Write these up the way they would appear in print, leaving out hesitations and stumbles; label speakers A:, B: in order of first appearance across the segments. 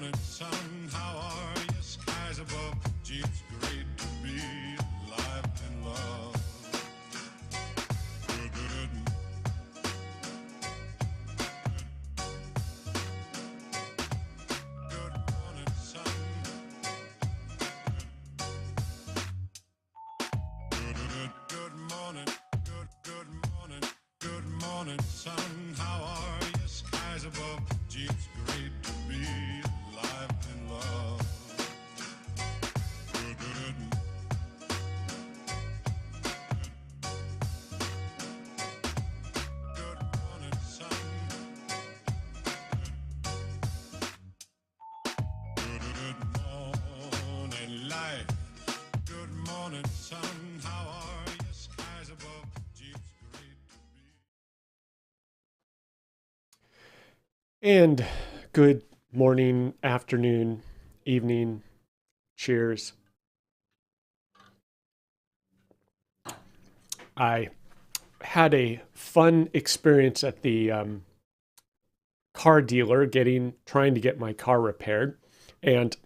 A: morning, sun. How are you? Skies above. Gee, it's great to be alive and love. Good, good, good morning, sun. Good, good, good morning. Good, good morning. Good morning, sun. How are you? Skies above. Gee, it's great to be alive and love. Good, good, good morning, sun. Good morning, life. Good morning, sun. How are you? Skies above. Gee, it's great to be.
B: And good morning, afternoon, evening. Cheers. I had a fun experience at the car dealer trying to get my car repaired. And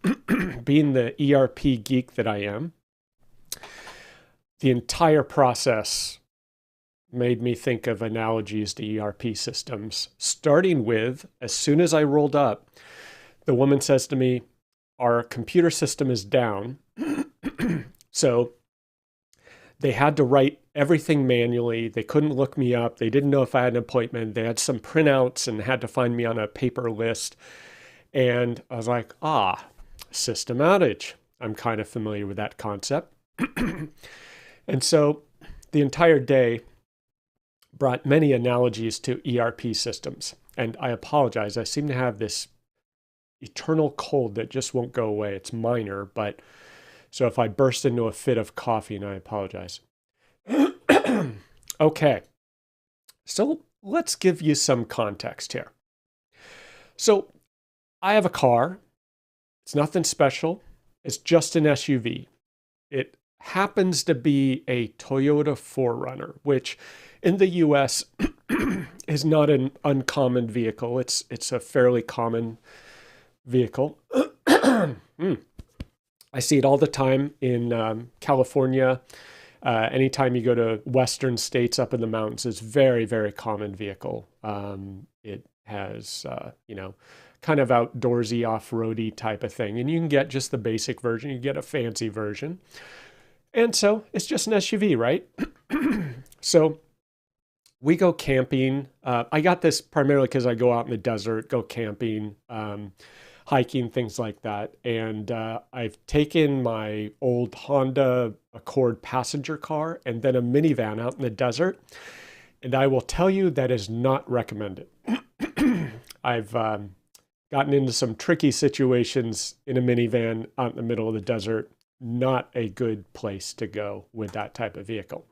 B: being the ERP geek that I am, the entire process made me think of analogies to ERP systems, starting with, as soon as I rolled up, the woman says to me, our computer system is down. So they had to write everything manually. They couldn't look me up. They didn't know if I had an appointment. They had some printouts and had to find me on a paper list. And I was like, system outage. I'm kind of familiar with that concept. And so the entire day brought many analogies to ERP systems. And I apologize. I seem to have this eternal cold that just won't go away. It's minor, but so if I burst into a fit of coughing, I apologize. Okay, so let's give you some context here. So I have a car. It's nothing special. It's just an SUV. It happens to be a Toyota 4Runner, which in the US is not an uncommon vehicle. It's a fairly common vehicle. I see it all the time in California. Anytime you go to western states up in the mountains, it's very, very common vehicle. It has, kind of outdoorsy, off-roady type of thing. And you can get just the basic version. You get a fancy version. And so it's just an SUV, right? So we go camping. I got this primarily because I go out in the desert, go camping, hiking, things like that. And I've taken my old Honda Accord passenger car and then a minivan out in the desert. And I will tell you that is not recommended. I've gotten into some tricky situations in a minivan out in the middle of the desert. Not a good place to go with that type of vehicle.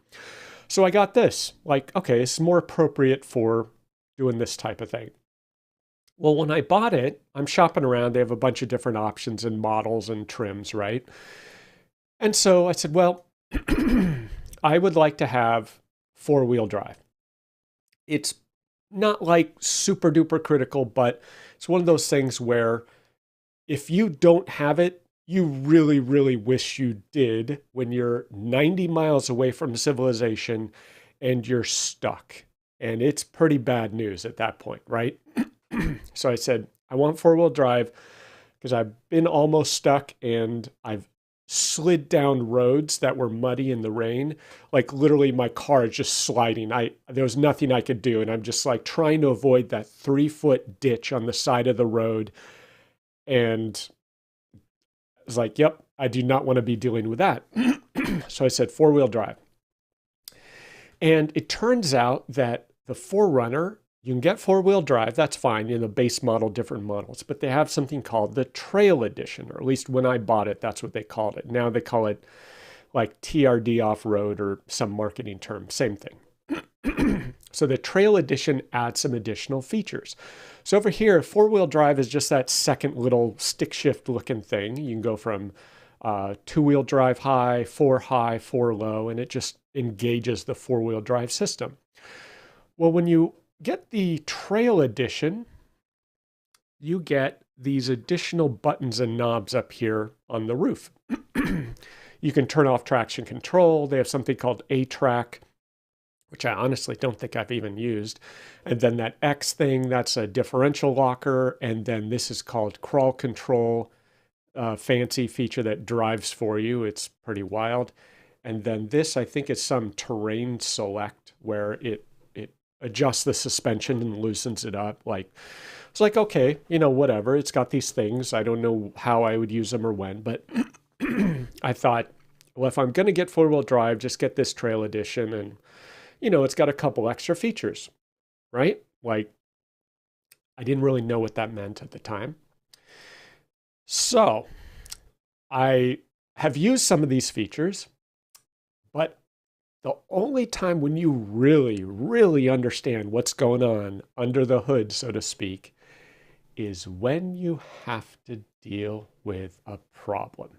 B: So I got this, okay, it's more appropriate for doing this type of thing. Well, when I bought it, I'm shopping around. They have a bunch of different options and models and trims, right? And so I said, well, I would like to have four-wheel drive. It's not like super duper critical, but it's one of those things where if you don't have it, you really, really wish you did when you're 90 miles away from civilization and you're stuck. And it's pretty bad news at that point, right? So I said, I want four-wheel drive because I've been almost stuck and I've slid down roads that were muddy in the rain. Like literally my car is just sliding. There was nothing I could do. And I'm just like trying to avoid that 3-foot ditch on the side of the road. And I was like, yep, I do not want to be dealing with that. So I said, four-wheel drive. And it turns out that the 4Runner, you can get four-wheel drive, that's fine, the base model, different models, but they have something called the Trail Edition, or at least when I bought it, that's what they called it. Now they call it like TRD off-road or some marketing term, same thing. So the Trail Edition adds some additional features. So over here, four-wheel drive is just that second little stick shift looking thing. You can go from two-wheel drive high, four low, and it just engages the four-wheel drive system. Well, when you get the Trail Edition, you get these additional buttons and knobs up here on the roof. You can turn off traction control. They have something called A-Track, which I honestly don't think I've even used. And then that X thing, that's a differential locker. And then this is called crawl control, fancy feature that drives for you. It's pretty wild. And then this, I think, is some terrain select where it adjusts the suspension and loosens it up. Like, it's like, okay, whatever. It's got these things. I don't know how I would use them or when, but I thought, well, if I'm going to get four-wheel drive, just get this Trail Edition. And, it's got a couple extra features, right? Like, I didn't really know what that meant at the time. So I have used some of these features, but the only time when you really, really understand what's going on under the hood, so to speak, is when you have to deal with a problem.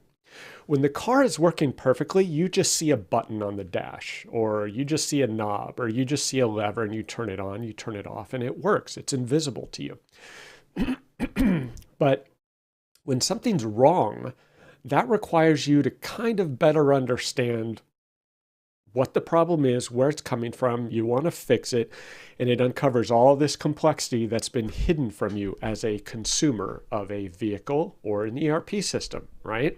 B: When the car is working perfectly, you just see a button on the dash, or you just see a knob, or you just see a lever and you turn it on, you turn it off, and it works. It's invisible to you. But when something's wrong, that requires you to kind of better understand what the problem is, where it's coming from. You want to fix it, and it uncovers all this complexity that's been hidden from you as a consumer of a vehicle or an ERP system, right?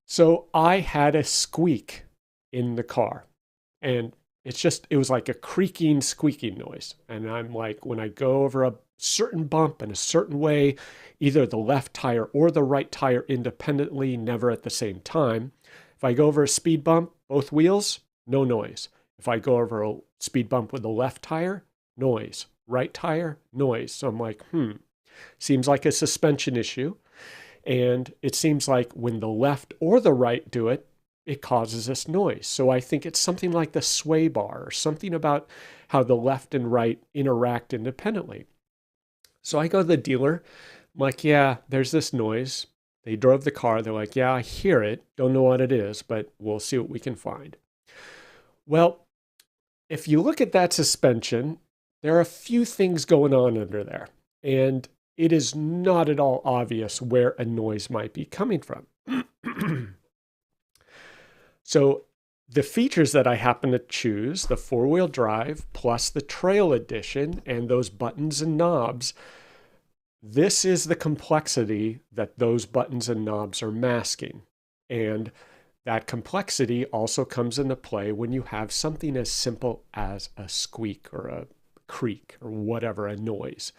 B: So I had a squeak in the car, and it was like a creaking, squeaking noise. And I'm like, when I go over a certain bump in a certain way, either the left tire or the right tire independently, never at the same time. If I go over a speed bump, both wheels, no noise. If I go over a speed bump with the left tire, noise. Right tire, noise. So I'm like, seems like a suspension issue. And it seems like when the left or the right do it, it causes this noise. So I think it's something like the sway bar, or something about how the left and right interact independently. So I go to the dealer. I'm like, yeah, there's this noise. They drove the car. They're like, yeah, I hear it. Don't know what it is, but we'll see what we can find. Well, if you look at that suspension, there are a few things going on under there. And it is not at all obvious where a noise might be coming from. So the features that I happen to choose, the four-wheel drive plus the Trail Edition and those buttons and knobs, this is the complexity that those buttons and knobs are masking. And that complexity also comes into play when you have something as simple as a squeak or a creak or whatever, a noise.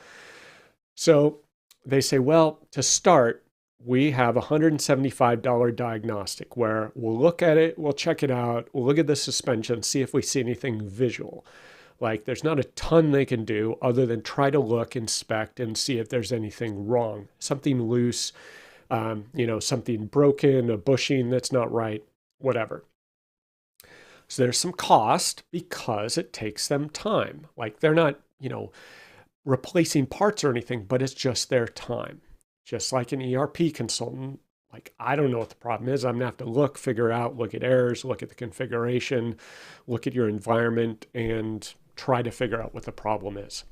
B: So they say, well, to start, we have a $175 diagnostic where we'll look at it, we'll check it out, we'll look at the suspension, see if we see anything visual. Like, there's not a ton they can do other than try to look, inspect, and see if there's anything wrong, something loose, something broken, a bushing that's not right, whatever. So there's some cost because it takes them time. Like, they're not, replacing parts or anything, but it's just their time. Just like an ERP consultant, like, I don't know what the problem is. I'm going to have to look at errors, look at the configuration, look at your environment, and try to figure out what the problem is.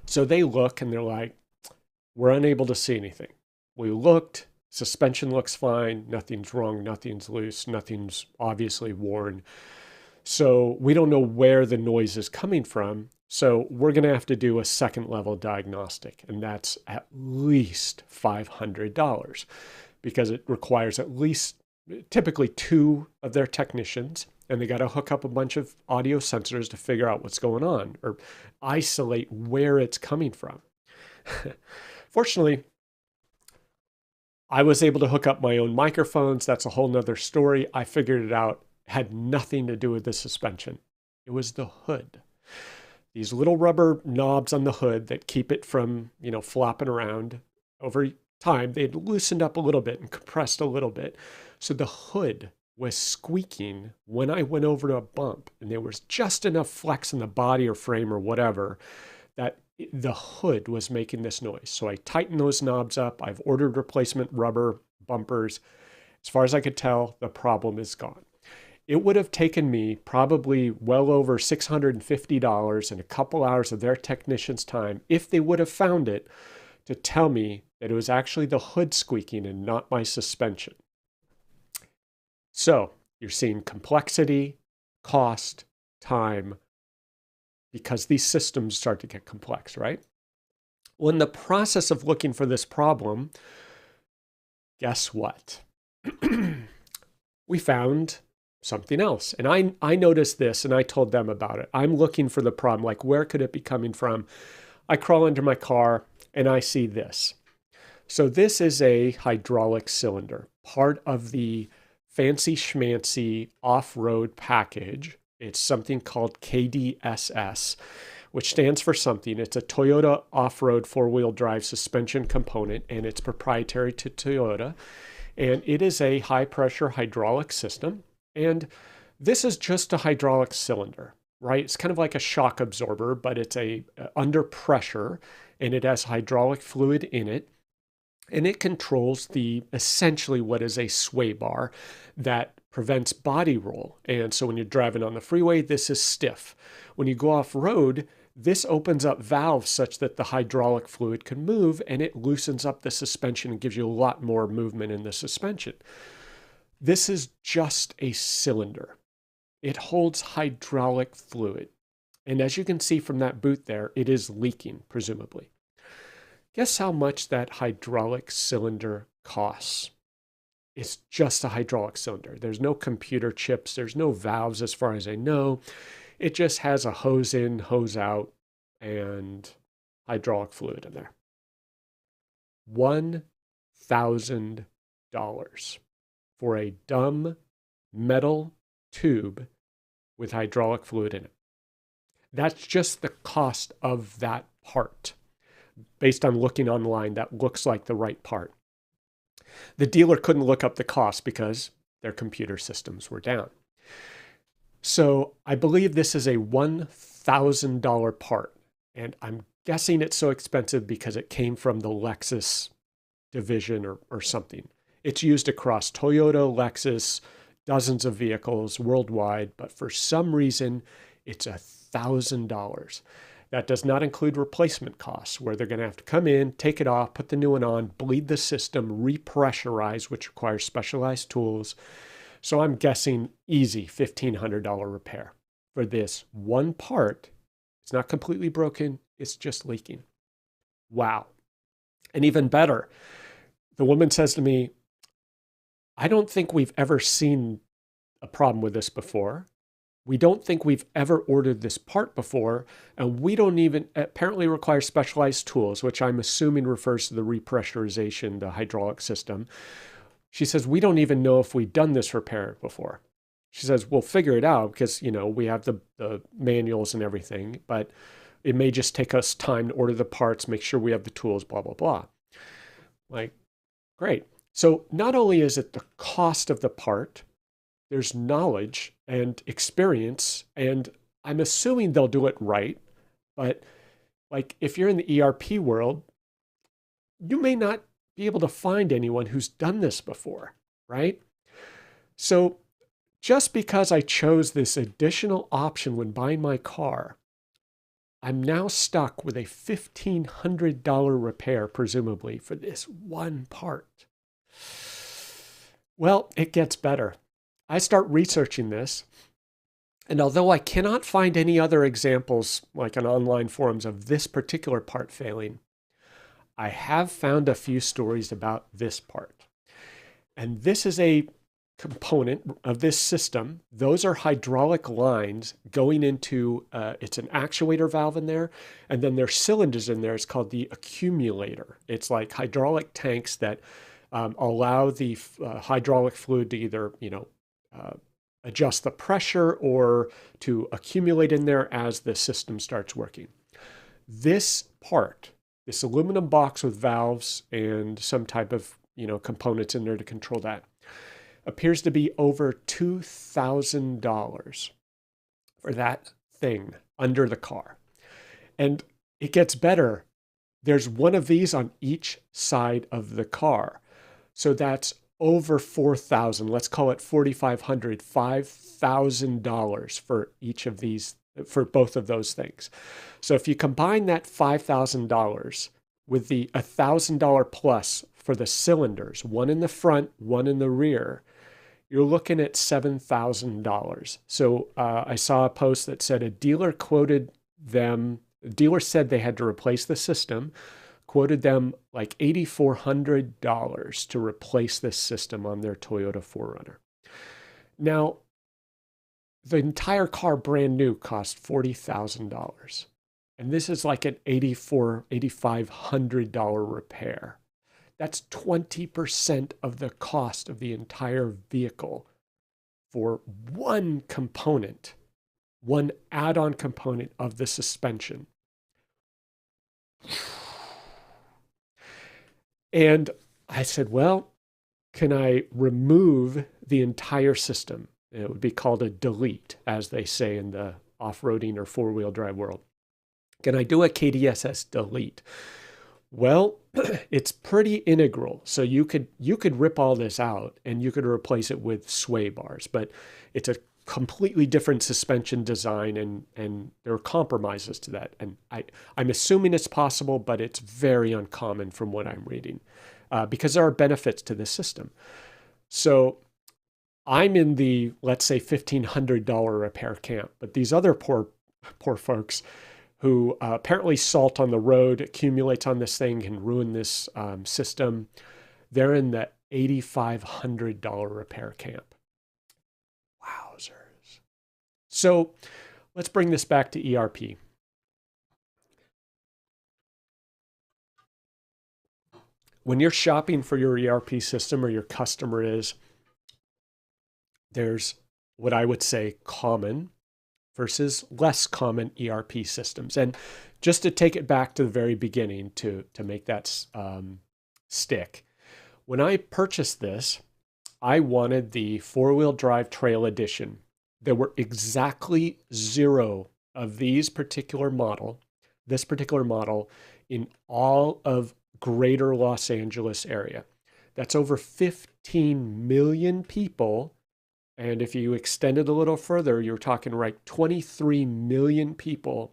B: So they look and they're like, we're unable to see anything. We looked, suspension looks fine, nothing's wrong, nothing's loose, nothing's obviously worn. So we don't know where the noise is coming from. So we're going to have to do a second level diagnostic, and that's at least $500 because it requires at least typically 2 of their technicians, and they got to hook up a bunch of audio sensors to figure out what's going on or isolate where it's coming from. Fortunately, I was able to hook up my own microphones. That's a whole nother story. I figured it out. It had nothing to do with the suspension. It was the hood. These little rubber knobs on the hood that keep it from, flopping around. Over time, they'd loosened up a little bit and compressed a little bit. So the hood was squeaking when I went over to a bump, and there was just enough flex in the body or frame or whatever that the hood was making this noise. So I tightened those knobs up. I've ordered replacement rubber bumpers. As far as I could tell, the problem is gone. It would have taken me probably well over $650 and a couple hours of their technicians' time, if they would have found it, to tell me that it was actually the hood squeaking and not my suspension. So you're seeing complexity, cost, time, because these systems start to get complex, right? Well, in the process of looking for this problem, guess what? We found something else. And I noticed this and I told them about it. I'm looking for the problem, like where could it be coming from? I crawl into my car and I see this. So this is a hydraulic cylinder, part of the fancy schmancy off-road package. It's something called KDSS, which stands for something. It's a Toyota off-road four-wheel drive suspension component, and it's proprietary to Toyota. And it is a high-pressure hydraulic system. And this is just a hydraulic cylinder, right? It's kind of like a shock absorber, but it's under pressure, and it has hydraulic fluid in it. And it controls essentially what is a sway bar that prevents body roll. And so when you're driving on the freeway, this is stiff. When you go off road, this opens up valves such that the hydraulic fluid can move, and it loosens up the suspension and gives you a lot more movement in the suspension. This is just a cylinder. It holds hydraulic fluid. And as you can see from that boot there, it is leaking, presumably. Guess how much that hydraulic cylinder costs? It's just a hydraulic cylinder. There's no computer chips. There's no valves as far as I know. It just has a hose in, hose out, and hydraulic fluid in there. $1,000 for a dumb metal tube with hydraulic fluid in it. That's just the cost of that part. Based on looking online, that looks like the right part. The dealer couldn't look up the cost because their computer systems were down. So I believe this is a $1,000 part. And I'm guessing it's so expensive because it came from the Lexus division or something. It's used across Toyota, Lexus, dozens of vehicles worldwide, but for some reason, it's $1,000. That does not include replacement costs, where they're going to have to come in, take it off, put the new one on, bleed the system, repressurize, which requires specialized tools. So I'm guessing easy $1,500 repair for this one part. It's not completely broken. It's just leaking. Wow. And even better, the woman says to me, I don't think we've ever seen a problem with this before. We don't think we've ever ordered this part before, and we don't even apparently require specialized tools, which I'm assuming refers to the repressurization, the hydraulic system. She says, we don't even know if we've done this repair before. She says, we'll figure it out because, we have the manuals and everything, but it may just take us time to order the parts, make sure we have the tools, blah, blah, blah. Like, great. So not only is it the cost of the part, there's knowledge and experience, and I'm assuming they'll do it right. But like if you're in the ERP world, you may not be able to find anyone who's done this before, right? So just because I chose this additional option when buying my car, I'm now stuck with a $1,500 repair, presumably, for this one part. Well, it gets better. I start researching this, and although I cannot find any other examples, like on online forums, of this particular part failing, I have found a few stories about this part. And this is a component of this system. Those are hydraulic lines going into, it's an actuator valve in there, and then there's cylinders in there. It's called the accumulator. It's like hydraulic tanks that allow the hydraulic fluid to either, adjust the pressure or to accumulate in there as the system starts working. This part, this aluminum box with valves and some type of, components in there to control that, appears to be over $2,000 for that thing under the car. And it gets better. There's one of these on each side of the car. So that's over $4,000, let's call it $4,500, $5,000 for each of these, for both of those things. So if you combine that $5,000 with the $1,000 plus for the cylinders, one in the front, one in the rear, you're looking at $7,000. So I saw a post that said a dealer said they had to replace the system, quoted them like $8,400 to replace this system on their Toyota 4Runner. Now, the entire car brand new cost $40,000. And this is like an $8,500 repair. That's 20% of the cost of the entire vehicle for one component, one add-on component of the suspension. And I said, well, can I remove the entire system? It would be called a delete, as they say in the off-roading or four-wheel drive world. Can I do a KDSS delete? Well, it's pretty integral. So you could rip all this out and you could replace it with sway bars, but it's a completely different suspension design and there are compromises to that. And I'm assuming it's possible, but it's very uncommon from what I'm reading because there are benefits to this system. So I'm in the, let's say, $1,500 repair camp, but these other poor folks who apparently salt on the road accumulates on this thing and ruin this system, they're in the $8,500 repair camp. Wowzers. So let's bring this back to ERP. When you're shopping for your ERP system or your customer is, there's what I would say common versus less common ERP systems. And just to take it back to the very beginning to make that stick, when I purchased this, I wanted the four-wheel drive trail edition. There were exactly 0 of this particular model in all of greater Los Angeles area. That's over 15 million people. And if you extend it a little further, you're talking right 23 million people.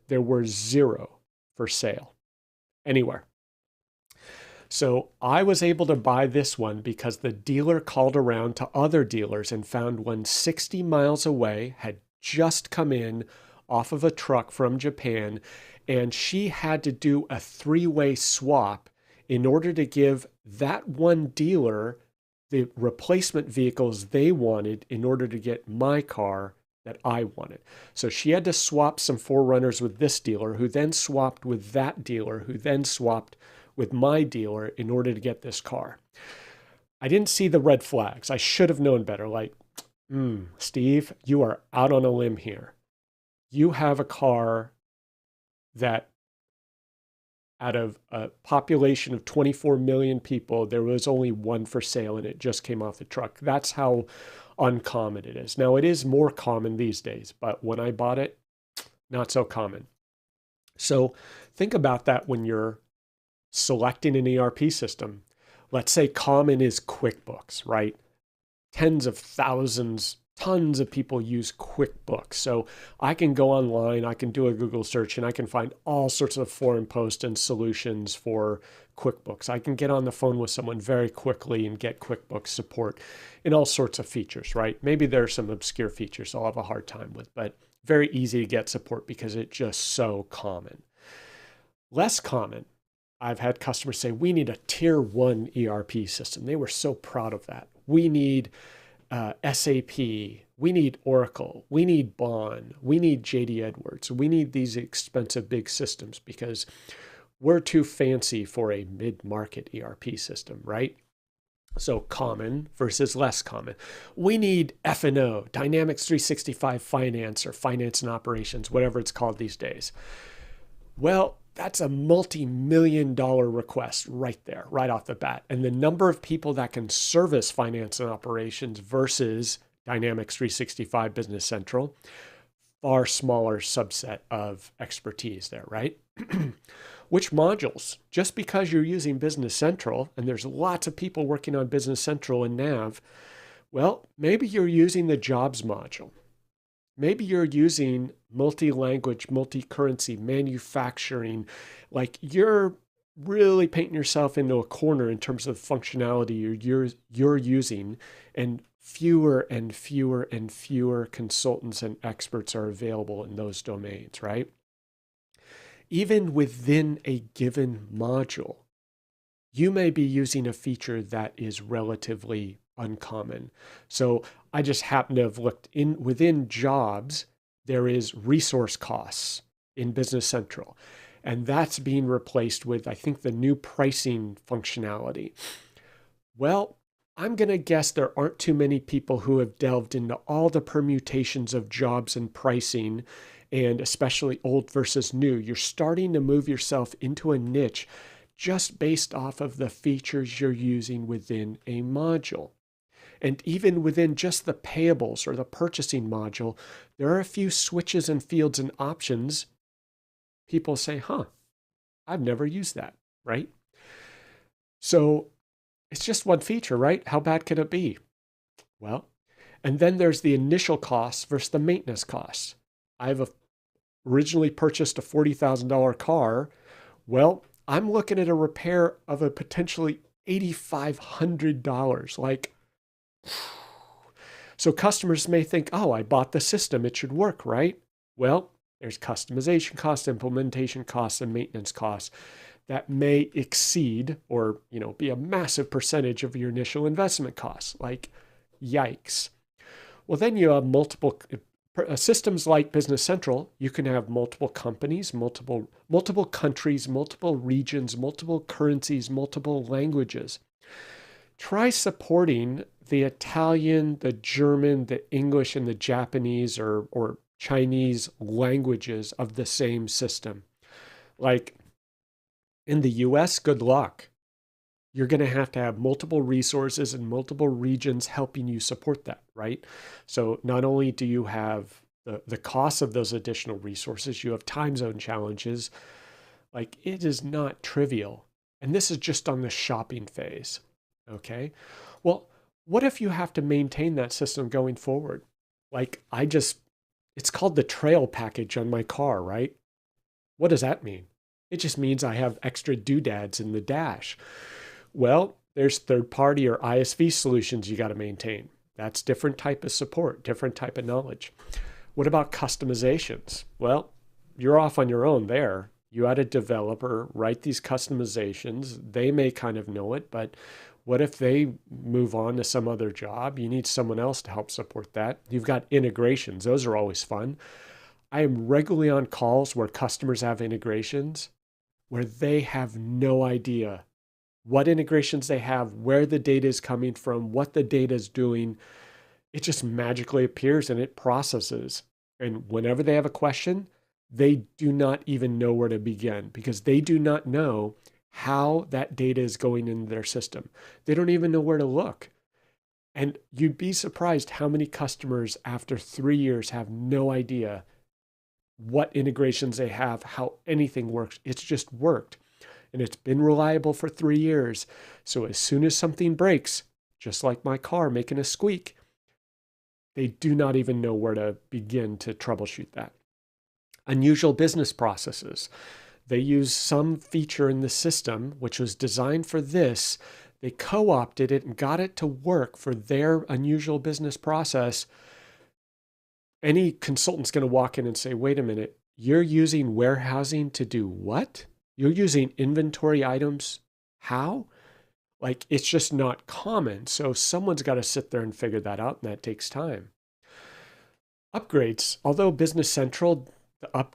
B: There were 0 for sale anywhere. So I was able to buy this one because the dealer called around to other dealers and found one 60 miles away, had just come in off of a truck from Japan, and she had to do a 3-way swap in order to give that one dealer the replacement vehicles they wanted in order to get my car that I wanted. So she had to swap some 4Runners with this dealer, who then swapped with that dealer, who then swapped with my dealer in order to get this car. I didn't see the red flags. I should have known better. Like, Steve, you are out on a limb here. You have a car that out of a population of 24 million people, there was only one for sale and it just came off the truck. That's how uncommon it is. Now, it is more common these days, but when I bought it, not so common. So think about that when you're selecting an ERP system. Let's say common is QuickBooks, right? Tens of thousands, tons of people use QuickBooks. So I can go online, I can do a Google search, and I can find all sorts of forum posts and solutions for QuickBooks. I can get on the phone with someone very quickly and get QuickBooks support in all sorts of features, right? Maybe there are some obscure features I'll have a hard time with, but very easy to get support because it's just so common. Less common, I've had customers say, we need a tier 1 ERP system. They were so proud of that. We need SAP, we need Oracle, we need Bond, we need JD Edwards. We need these expensive big systems because we're too fancy for a mid-market ERP system, right? So common versus less common. We need F&O, Dynamics 365 Finance or Finance and Operations, whatever it's called these days. Well, that's a multi-million-dollar request right there, right off the bat. And the number of people that can service finance and operations versus Dynamics 365 Business Central, far smaller subset of expertise there, right? Which modules? Just because you're using Business Central, and there's lots of people working on Business Central and Nav, well, maybe you're using the jobs module. Maybe you're using multi-language, multi-currency, manufacturing, like you're really painting yourself into a corner in terms of functionality you're using, and fewer and fewer and fewer consultants and experts are available in those domains, right? Even within a given module, you may be using a feature that is relatively uncommon. So I just happen to have looked in within jobs, there is resource costs in Business Central. And that's being replaced with, I think, the new pricing functionality. Well, I'm going to guess there aren't too many people who have delved into all the permutations of jobs and pricing, and especially old versus new. You're starting to move yourself into a niche just based off of the features you're using within a module. And even within just the payables or the purchasing module, there are a few switches and fields and options. People say, I've never used that, right? So it's just one feature, right? How bad can it be? Well, and then there's the initial costs versus the maintenance costs. I've originally purchased a $40,000 car. Well, I'm looking at a repair of a potentially $8,500. Like, so customers may think, I bought the system, it should work, right? Well, there's customization costs, implementation costs, and maintenance costs that may exceed or, be a massive percentage of your initial investment costs. Like, yikes. Well, then you have multiple systems like Business Central. You can have multiple companies, multiple countries, multiple regions, multiple currencies, multiple languages. Try supporting the Italian, the German, the English, and the Japanese or Chinese languages of the same system. Like in the US, good luck. You're going to have multiple resources and multiple regions helping you support that, right? So not only do you have the cost of those additional resources, you have time zone challenges. Like, it is not trivial. And this is just on the shopping phase, okay? Well, what if you have to maintain that system going forward? Like, it's called the trail package on my car, right? What does that mean? It just means I have extra doodads in the dash. Well, there's third-party or ISV solutions you got to maintain. That's different type of support, different type of knowledge. What about customizations? Well, you're off on your own there. You had a developer write these customizations. They may kind of know it, but what if they move on to some other job? You need someone else to help support that. You've got integrations. Those are always fun. I am regularly on calls where customers have integrations where they have no idea what integrations they have, where the data is coming from, what the data is doing. It just magically appears and it processes. And whenever they have a question, they do not even know where to begin because they do not know how that data is going into their system. They don't even know where to look. And you'd be surprised how many customers after 3 years have no idea what integrations they have, how anything works. It's just worked. And it's been reliable for 3 years. So as soon as something breaks, just like my car making a squeak, they do not even know where to begin to troubleshoot that. Unusual business processes. They use some feature in the system which was designed for this. They co-opted it and got it to work for their unusual business process. Any consultant's going to walk in and say, wait a minute, you're using warehousing to do what? You're using inventory items. How? Like, it's just not common. So someone's got to sit there and figure that out, and that takes time. Upgrades. Although Business Central,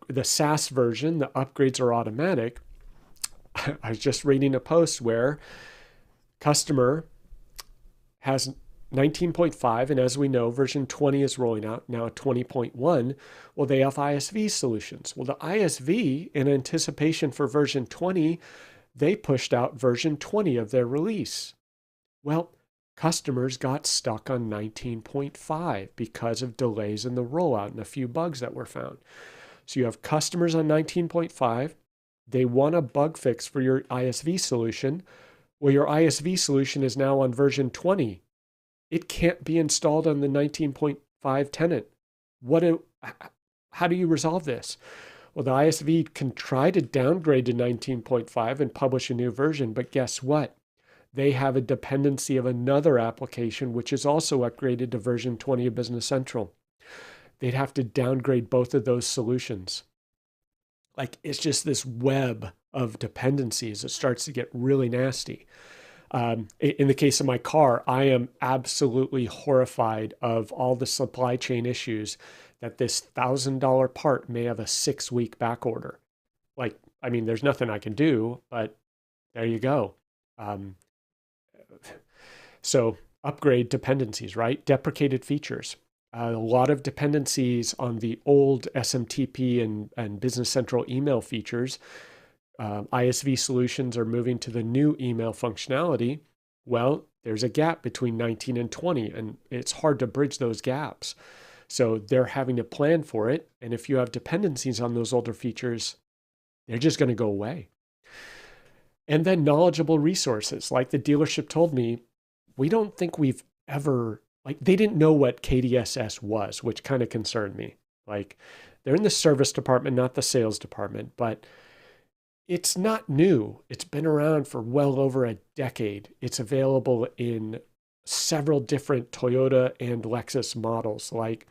B: the SaaS version, the upgrades are automatic. I was just reading a post where customer has 19.5, and as we know, version 20 is rolling out, now 20.1. Well, they have ISV solutions. Well, the ISV, in anticipation for version 20, they pushed out version 20 of their release. Well, customers got stuck on 19.5 because of delays in the rollout and a few bugs that were found. So you have customers on 19.5. They want a bug fix for your ISV solution. Well, your ISV solution is now on version 20. It can't be installed on the 19.5 tenant. How do you resolve this? Well, the ISV can try to downgrade to 19.5 and publish a new version, but guess what? They have a dependency of another application, which is also upgraded to version 20 of Business Central. They'd have to downgrade both of those solutions. Like it's just this web of dependencies that starts to get really nasty. In the case of my car, I am absolutely horrified of all the supply chain issues that this $1,000 part may have a 6-week back order. Like, I mean, there's nothing I can do, but there you go. Um, so upgrade dependencies, right? Deprecated features. A lot of dependencies on the old SMTP and Business Central email features. ISV solutions are moving to the new email functionality. Well, there's a gap between 19 and 20, and it's hard to bridge those gaps. So they're having to plan for it. And if you have dependencies on those older features, they're just going to go away. And then knowledgeable resources. Like the dealership told me, we don't think we've ever, like they didn't know what KDSS was, which kind of concerned me. Like they're in the service department, not the sales department, but it's not new. It's been around for well over a decade. It's available in several different Toyota and Lexus models. Like,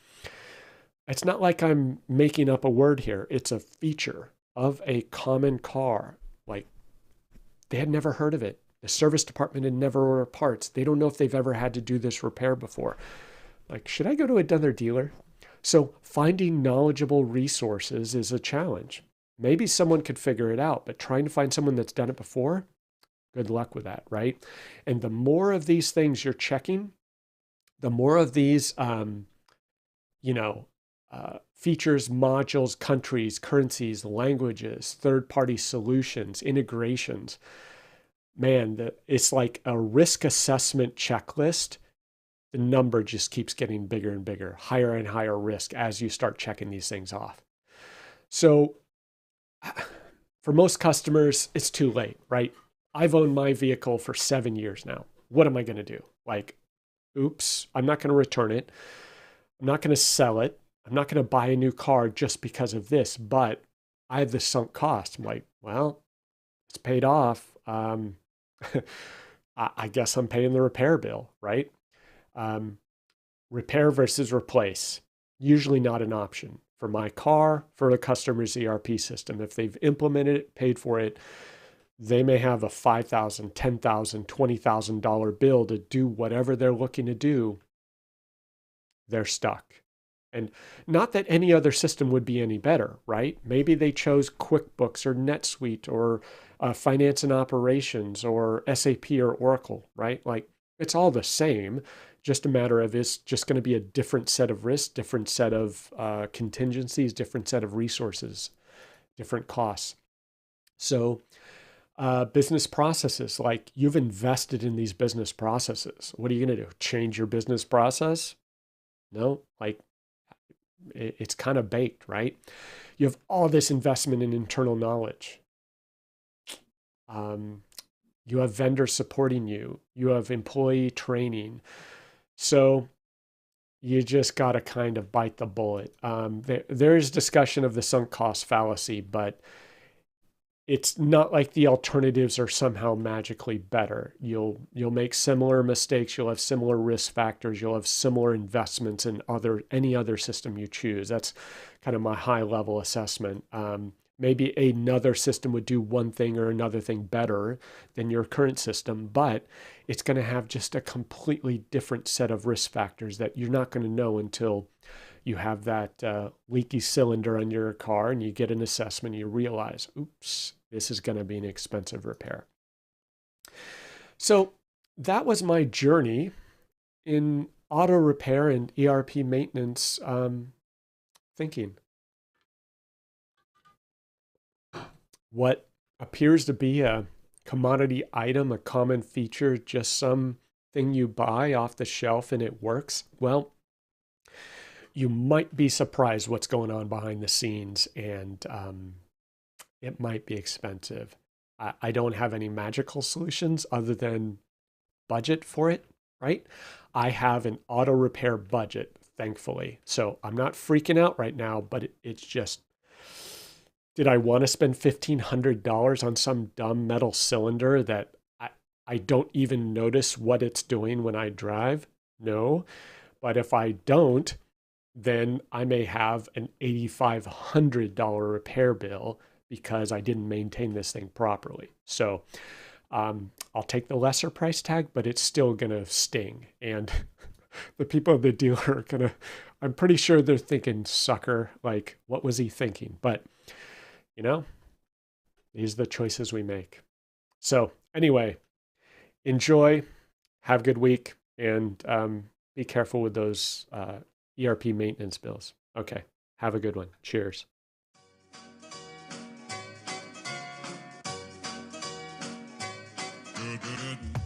B: it's not like I'm making up a word here. It's a feature of a common car. Like, they had never heard of it. The service department had never ordered parts. They don't know if they've ever had to do this repair before. Like, should I go to another dealer? So finding knowledgeable resources is a challenge. Maybe someone could figure it out, but trying to find someone that's done it before, good luck with that, right? And the more of these things you're checking, the more of these, features, modules, countries, currencies, languages, third-party solutions, integrations. Man, it's like a risk assessment checklist. The number just keeps getting bigger and bigger, higher and higher risk as you start checking these things off. So for most customers, it's too late, right? I've owned my vehicle for 7 years now. What am I going to do? Like, oops, I'm not going to return it. I'm not going to sell it. I'm not going to buy a new car just because of this, but I have the sunk cost. I'm like, well, it's paid off. I guess I'm paying the repair bill, right? Repair versus replace, usually not an option for my car, for the customer's ERP system. If they've implemented it, paid for it, they may have a $5,000, $10,000, $20,000 bill to do whatever they're looking to do. They're stuck. And not that any other system would be any better, right? Maybe they chose QuickBooks or NetSuite or Finance and Operations or SAP or Oracle, right? Like it's all the same, just a matter of it's just going to be a different set of risks, different set of contingencies, different set of resources, different costs. So business processes, like you've invested in these business processes. What are you going to do? Change your business process? No, like it's kind of baked, right? You have all this investment in internal knowledge. You have vendors supporting you. You have employee training. So you just got to kind of bite the bullet. There is discussion of the sunk cost fallacy, but it's not like the alternatives are somehow magically better. You'll make similar mistakes. You'll have similar risk factors. You'll have similar investments in any other system you choose. That's kind of my high level assessment. Maybe another system would do one thing or another thing better than your current system, but it's going to have just a completely different set of risk factors that you're not going to know until you have that leaky cylinder on your car and you get an assessment. You realize, oops, this is going to be an expensive repair. So that was my journey in auto repair and ERP maintenance thinking. What appears to be a commodity item, a common feature, just something you buy off the shelf and it works. Well, you might be surprised what's going on behind the scenes, and it might be expensive. I don't have any magical solutions other than budget for it, right? I have an auto repair budget, thankfully. So I'm not freaking out right now, but it's just, Did I want to spend $1,500 on some dumb metal cylinder that I don't even notice what it's doing when I drive? No. But if I don't, then I may have an $8,500 repair bill because I didn't maintain this thing properly. So I'll take the lesser price tag, but it's still going to sting. And the people at the dealer are going to, I'm pretty sure they're thinking, sucker, like, what was he thinking? But, you know, these are the choices we make. So anyway, enjoy, have a good week, and be careful with those ERP maintenance bills. Okay, have a good one. Cheers.
A: Good